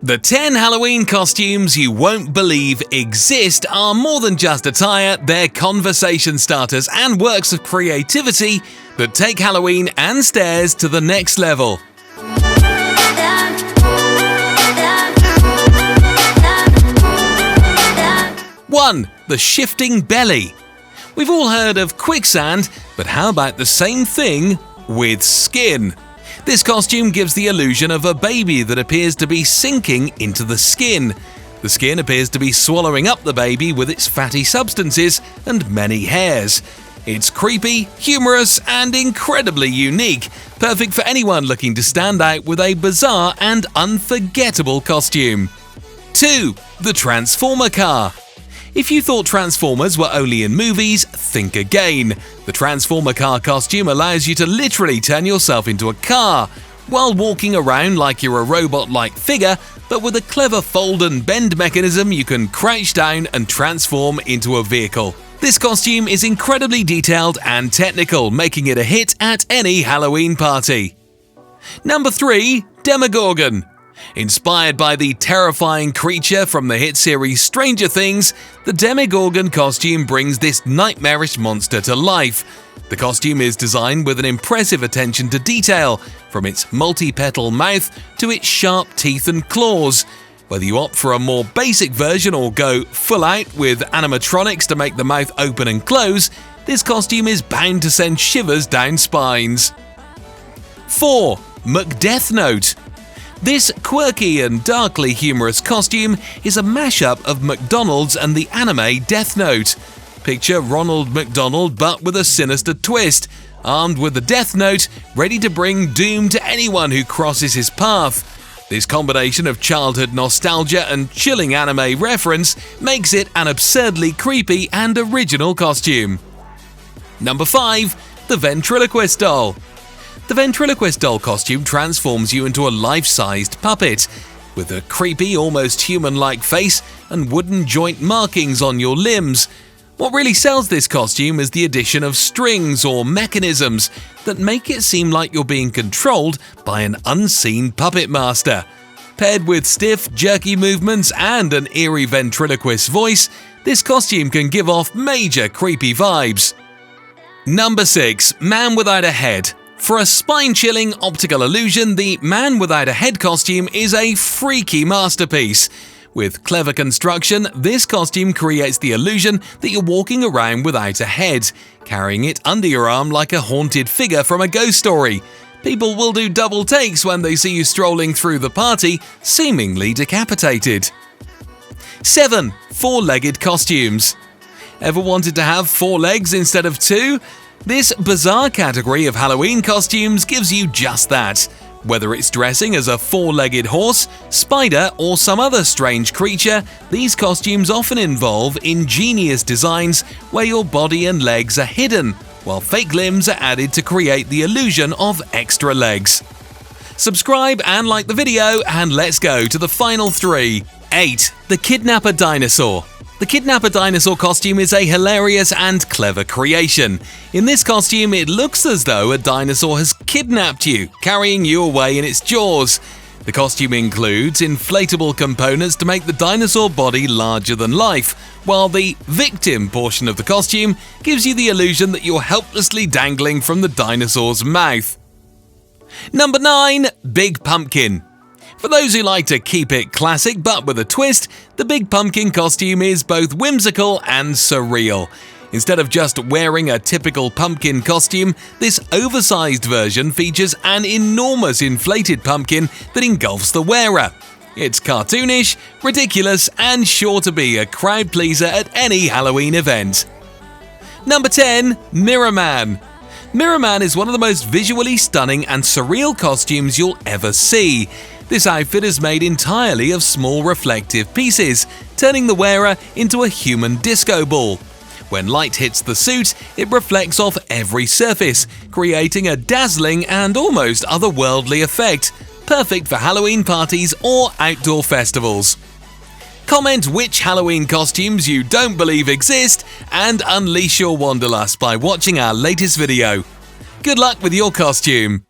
The 10 Halloween costumes you won't believe exist are more than just attire, they're conversation starters and works of creativity that take Halloween and stares to the next level. 1. The shifting belly. We've all heard of quicksand, but how about the same thing with skin? This costume gives the illusion of a baby that appears to be sinking into the skin. The skin appears to be swallowing up the baby with its fatty substances and many hairs. It's creepy, humorous, and incredibly unique, perfect for anyone looking to stand out with a bizarre and unforgettable costume. 2. The Transformer car. If you thought Transformers were only in movies, think again. The Transformer car costume allows you to literally turn yourself into a car, while walking around like you're a robot-like figure, but with a clever fold and bend mechanism you can crouch down and transform into a vehicle. This costume is incredibly detailed and technical, making it a hit at any Halloween party. Number 3. Demogorgon. Inspired by the terrifying creature from the hit series Stranger Things, the Demogorgon costume brings this nightmarish monster to life. The costume is designed with an impressive attention to detail, from its multi-petal mouth to its sharp teeth and claws. Whether you opt for a more basic version or go full out with animatronics to make the mouth open and close, this costume is bound to send shivers down spines. 4. McDeath Note. This quirky and darkly humorous costume is a mashup of McDonald's and the anime Death Note. Picture Ronald McDonald but with a sinister twist, armed with the Death Note, ready to bring doom to anyone who crosses his path. This combination of childhood nostalgia and chilling anime reference makes it an absurdly creepy and original costume. Number 5. The Ventriloquist Doll. The ventriloquist doll costume transforms you into a life-sized puppet, with a creepy, almost human-like face and wooden joint markings on your limbs. What really sells this costume is the addition of strings or mechanisms that make it seem like you're being controlled by an unseen puppet master. Paired with stiff, jerky movements and an eerie ventriloquist voice, this costume can give off major creepy vibes. Number 6. Man Without a Head. For a spine-chilling optical illusion, the Man Without a Head costume is a freaky masterpiece. With clever construction, this costume creates the illusion that you're walking around without a head, carrying it under your arm like a haunted figure from a ghost story. People will do double takes when they see you strolling through the party, seemingly decapitated. 7. Four-legged costumes. Ever wanted to have 4 legs instead of 2? This bizarre category of Halloween costumes gives you just that. Whether it's dressing as a 4-legged horse, spider, or some other strange creature, these costumes often involve ingenious designs where your body and legs are hidden, while fake limbs are added to create the illusion of extra legs. Subscribe and like the video, and let's go to the final 3. 8. The Kidnapper Dinosaur. The Kidnapper Dinosaur costume is a hilarious and clever creation. In this costume, it looks as though a dinosaur has kidnapped you, carrying you away in its jaws. The costume includes inflatable components to make the dinosaur body larger than life, while the victim portion of the costume gives you the illusion that you're helplessly dangling from the dinosaur's mouth. Number 9. Big Pumpkin. For those who like to keep it classic but with a twist, the Big Pumpkin costume is both whimsical and surreal. Instead of just wearing a typical pumpkin costume, this oversized version features an enormous inflated pumpkin that engulfs the wearer. It's cartoonish, ridiculous, and sure to be a crowd pleaser at any Halloween event. Number 10. Mirror Man. Mirror Man is one of the most visually stunning and surreal costumes you'll ever see. This outfit is made entirely of small reflective pieces, turning the wearer into a human disco ball. When light hits the suit, it reflects off every surface, creating a dazzling and almost otherworldly effect, perfect for Halloween parties or outdoor festivals. Comment which Halloween costumes you don't believe exist and unleash your wanderlust by watching our latest video. Good luck with your costume!